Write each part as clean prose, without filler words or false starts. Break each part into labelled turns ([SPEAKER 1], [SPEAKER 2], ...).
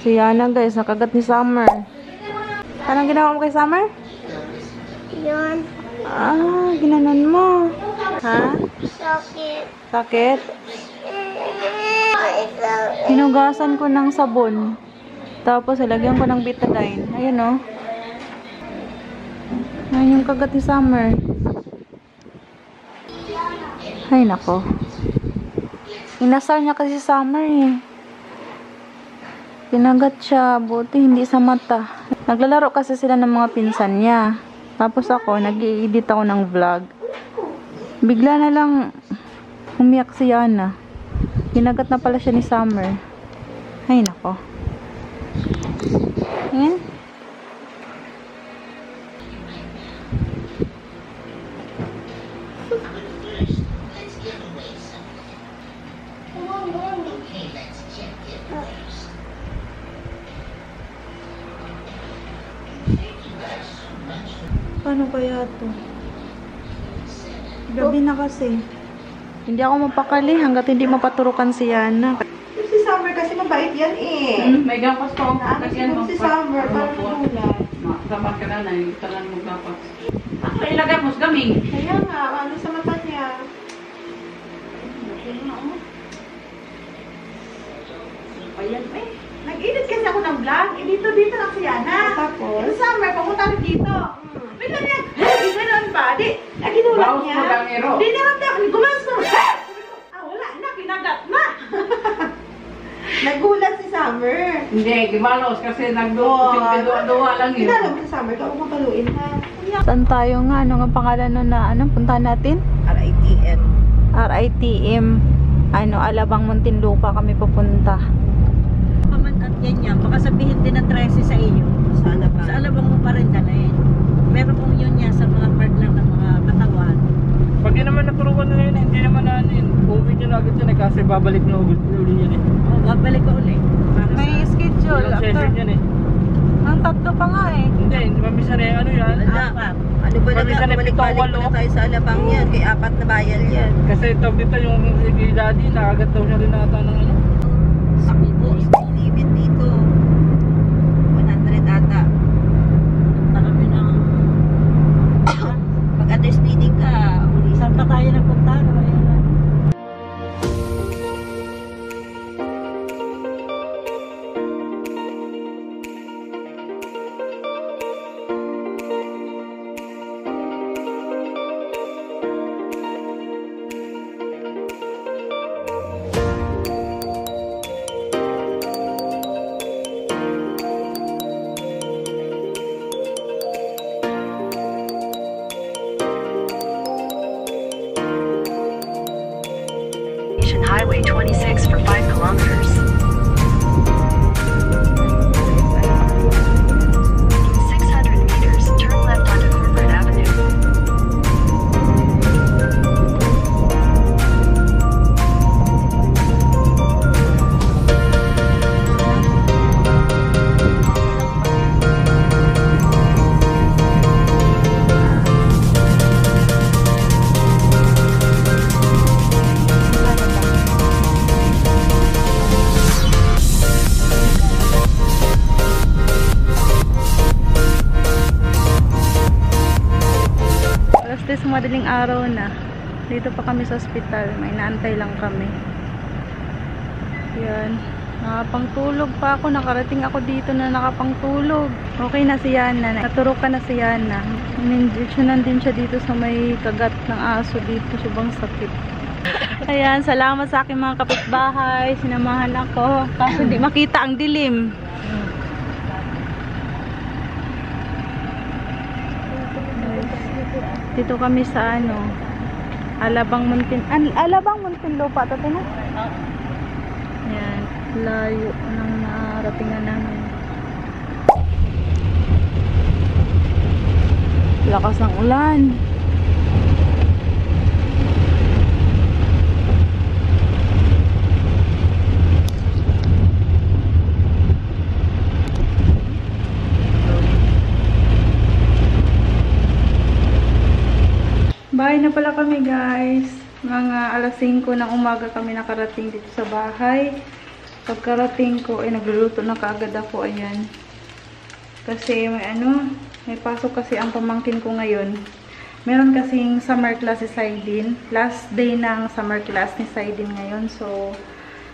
[SPEAKER 1] Si Yana guys, nakagat ni Summer. Anong ginawa mo kay Summer?
[SPEAKER 2] Yun.
[SPEAKER 1] Ah, ginanon mo. Ha?
[SPEAKER 2] Sakit.
[SPEAKER 1] Sakit? Hinugasan ko ng sabon. Tapos, ilagyan ko ng betadine. Ayun o. Ayun yung kagat ni Summer. Ay, nako. Inasar niya kasi Summer eh. Pinagat siya. Buti hindi sa mata. Naglalaro kasi sila ng mga pinsan niya. Tapos ako, nag-i-edit ako ng vlog. Bigla na lang umiyak si Yana. Pinagat na pala siya ni Summer. Ay, nako. Ayan. Paano kaya to? Gabi na kasi. Hindi ako mapakali hanggat hindi mapaturukan si Yana.
[SPEAKER 3] Si Summer kasi mabait yan eh.
[SPEAKER 4] May gapas pa ako.
[SPEAKER 3] Si Summer, parang magulat.
[SPEAKER 4] Dapat ka na yung talan mo gapas. Ako ilagay mo sa gaming.
[SPEAKER 3] Kaya nga, ano sa mata niya.
[SPEAKER 4] Ayan eh.
[SPEAKER 3] Nag-edit kasi ako ng vlog. Dito lang si Yana. Tapos? Si Summer, pumunta rin dito. Bigla niya, di gano'n ba? Di, naginulat
[SPEAKER 4] Bawas
[SPEAKER 3] niya.
[SPEAKER 4] mo lang, Ero.
[SPEAKER 3] Di naman, gumalas ko. Wala na, kinagat na. Nagulat si Summer.
[SPEAKER 4] Hindi, gimalos kasi nagduwa lang yun.
[SPEAKER 3] Kinala mo si Summer, ikaw kung paluin ha.
[SPEAKER 1] Saan tayo nga? Ano nga pangalan nun na ano? Puntahan natin?
[SPEAKER 3] RITM.
[SPEAKER 1] RITM. Ano, Alabang Muntinlupa kami pupunta.
[SPEAKER 5] Paman at yan, baka sabihin din ng 13 sa iyo.
[SPEAKER 3] Sa Alabang.
[SPEAKER 5] Sa Alabang mo pa rin dalhin. Meron pong yun niya sa mga part lang ng mga katawan.
[SPEAKER 6] Pag yun naman naturuan na yun, hindi naman na yun. Uwi nyo na agad yun eh, kasi babalik na ulit yun eh.
[SPEAKER 5] O, babalik ko ulit. Para
[SPEAKER 1] May schedule.
[SPEAKER 6] Ilang session yan eh.
[SPEAKER 1] Ang tatlo pa nga eh.
[SPEAKER 6] Hindi, mamisan eh, ano yan?
[SPEAKER 5] apat.
[SPEAKER 3] Ano ba
[SPEAKER 6] Pag-isa na
[SPEAKER 3] balik-balik
[SPEAKER 6] pitong,
[SPEAKER 3] na tayo sa Alabang yan. Kay apat na bayal yan.
[SPEAKER 6] Kasi tawag dito yung si Daddy, nakagat daw siya rin ata ng ano.
[SPEAKER 3] Sabi po, speed limit dito. 100 ata.
[SPEAKER 5] Kami ng...
[SPEAKER 3] Pag under speeding ka, uli
[SPEAKER 5] Saan pa tayo nagpunta? Ayan na.
[SPEAKER 7] Highway 26 for 5 kilometers. 600 meters, turn left onto Thurgood Avenue.
[SPEAKER 1] Madaling araw na. Dito pa kami sa ospital. May naantay lang kami. Yan. Nakapangtulog pa ako. Nakarating ako dito na nakapangtulog. Okay na si Yana. Naturukan na si Yana. In-injectionan din siya dito sa may kagat ng aso dito. Subang sakit. Ayan. Salamat sa aking mga kapitbahay. Sinamahan ako. Kaso di makita ang dilim. Dito kami sa ano, Alabang Muntinlupa ito na. Yan, layo ng naratingan namin. Lakas ng ulan. Bahay na pala kami guys. Mga alas 5 ng umaga kami nakarating dito sa bahay. Pagkarating ko, ay nagluluto na kaagad ako, ayan. Kasi may pasok kasi ang pamangkin ko ngayon. Meron kasing summer class si Saidin. Last day ng summer class ni Saidin ngayon. So,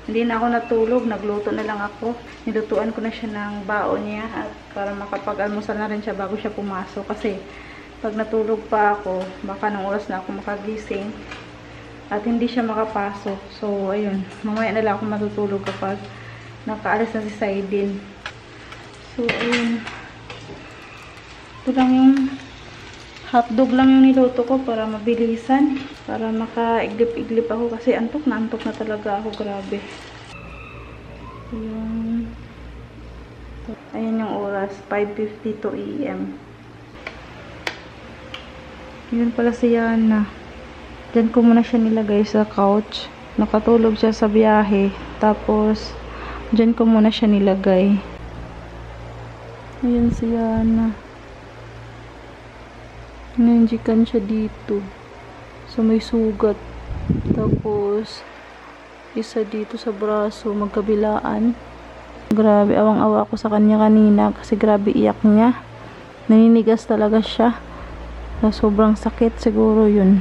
[SPEAKER 1] hindi na ako natulog. Nagluto na lang ako. Nilutuan ko na siya ng baon niya. At para makapag-almusal na rin siya bago siya pumasok. Kasi, pag natulog pa ako, baka nung oras na ako makagising. At hindi siya makapasok. So, ayun. Mamaya na lang ako matutulog kapag nakaalis na si Saidin. So, ayun. Ito lang yung hotdog lang yung niluto ko para mabilisan. Para makaiglip-iglip ako kasi antok na talaga ako. Grabe. Ayan yung oras. 5:52 AM. Yun pala si Yana. Diyan ko muna siya nilagay sa couch. Nakatulog siya sa biyahe. Tapos, diyan ko muna siya nilagay. Ayan si Yana. Nandiyan siya dito. So, may sugat. Tapos, isa dito sa braso, magkabilaan. Grabe, awang-awa ako sa kanya kanina kasi grabe iyak niya. Naninigas talaga siya. So, sobrang sakit siguro yun.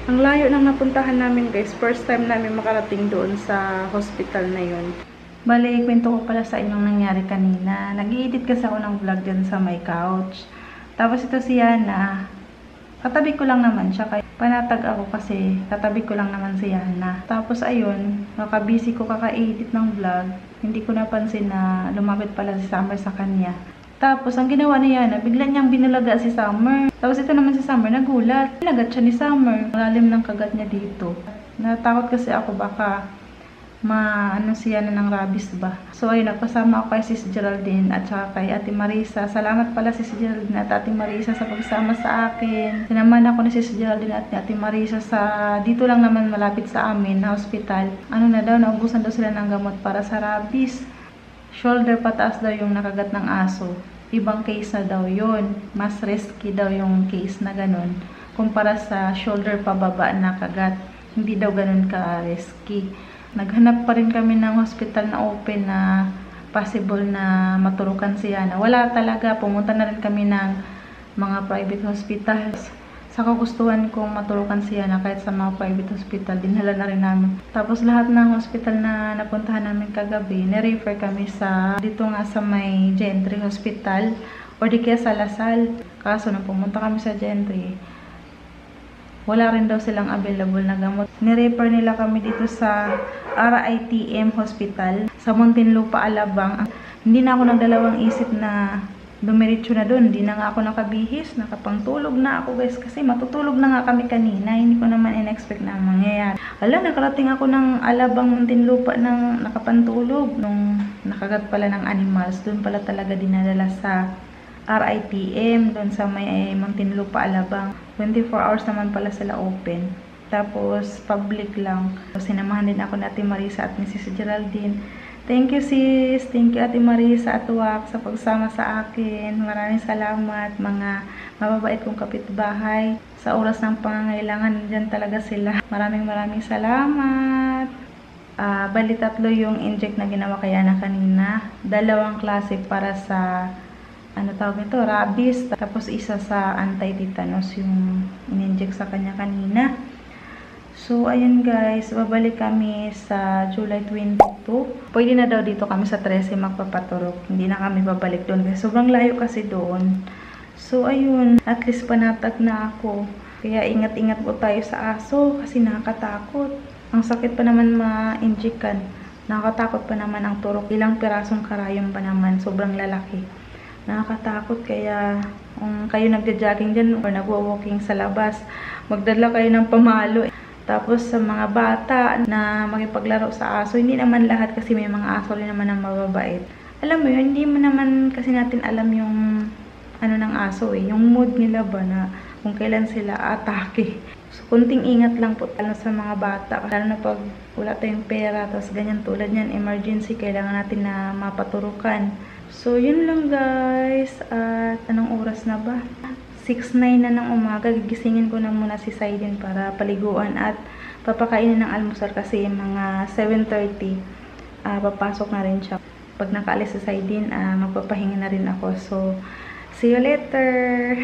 [SPEAKER 1] Ang layo nang napuntahan namin guys. First time namin makarating doon sa hospital na yun. Bale, kwento ko pala sa inyong nangyari kanina. Nag-i-edit kasi ako ng vlog dyan sa my couch. Tapos ito si Yana. Katabi ko lang naman siya. Kaya panatag ako kasi katabi ko lang naman si Yana. Tapos ayun, nakabisi ko kaka-edit ng vlog. Hindi ko napansin na lumapit pala si Summer sa kanya. Tapos ang ginawa ni Yana, bigla niyang binulaga si Summer. Tapos ito naman si Summer, nagulat. Nagat siya ni Summer. Malalim ng kagat niya dito. Natakot kasi ako baka si Yana ng rabies ba. So ayun, nagpasama ako kay Sis Geraldine at saka kay Ate Marisa. Salamat pala Sis Geraldine at Ate Marisa sa pagsama sa akin. Sinaman ako ni Sis Geraldine at Ate Marisa sa dito lang naman malapit sa amin na hospital. Naubusan daw sila ng gamot para sa rabies. Shoulder pataas daw yung nakagat ng aso. Ibang case na daw yun. Mas risky daw yung case na ganun kumpara sa shoulder pababa na kagat. Hindi daw ganun ka-risky. Naghanap pa rin kami ng hospital na open na possible na maturukan si Yana. Wala talaga. Pumunta na rin kami ng mga private hospitals. Sa kagustuhan kong maturukan si Yana kahit sa mga private hospital, dinhala na rin namin. Tapos lahat ng hospital na napuntahan namin kagabi, nirefer kami sa dito nga sa may Gentry Hospital o di kaya sa Lasal. Kaso nung pumunta kami sa Gentry, wala rin daw silang available na gamot. Nirefer nila kami dito sa RITM Hospital sa Muntinlupa, Alabang. Hindi na ako nagdalawang isip na dumiretso na doon. Hindi na nga ako nakabihis. Nakapangtulog na ako guys kasi matutulog na nga kami kanina. Hindi ko naman in-expect na mangyayari. Nakarating ako ng Alabang, Muntinlupa ng nakapantulog. Nung nakagat pala ng animals, doon pala talaga dinadala sa RITM, doon sa may Muntinlupa, Alabang. 24 hours naman pala sila open. Tapos, public lang. Sinamahan din ako ni Ate Marisa at ni Sis Geraldine. Thank you sis. Thank you Ate Marisa at Wak sa pagsama sa akin. Maraming salamat. Mga mababait kong kapitbahay. Sa oras ng pangangailangan, dyan talaga sila. Maraming salamat. Bali 3 yung inject na ginawa kaya na kanina. 2 klase para sa rabies. Tapos isa sa anti-tetanus yung in-inject sa kanya kanina. So, ayun guys, babalik kami sa July 22. Pwede na daw dito kami sa 13 magpapaturok. Hindi na kami babalik doon kasi sobrang layo kasi doon. So, ayun, at least panatag na ako. Kaya ingat-ingat po tayo sa aso kasi nakakatakot. Ang sakit pa naman ma-injectan. Nakakatakot pa naman ang turok. Ilang pirasong karayom pa naman, sobrang lalaki. Nakakatakot kaya kung kayo nagja-jogging dyan or nagwa-walking sa labas, magdala kayo ng pamalo. Tapos sa mga bata na makipaglaro sa aso, hindi naman lahat kasi may mga aso rin naman na mababait. Alam mo yun, hindi mo naman kasi natin alam yung ng aso yung mood nila ba na kung kailan sila atake. So, kunting ingat lang po sa mga bata. Lalo na pag wala tayong pera, tapos ganyan tulad yan, emergency, kailangan natin na mapaturukan. So, yun lang guys. At anong oras na ba? 6:09 na ng umaga. Gigisingin ko na muna si Saidin para paliguan at papakainin ng almusal kasi mga 7:30 papasok na rin siya. Pag nakaalis sa Saidin, magpapahinga na rin ako. So, see you later!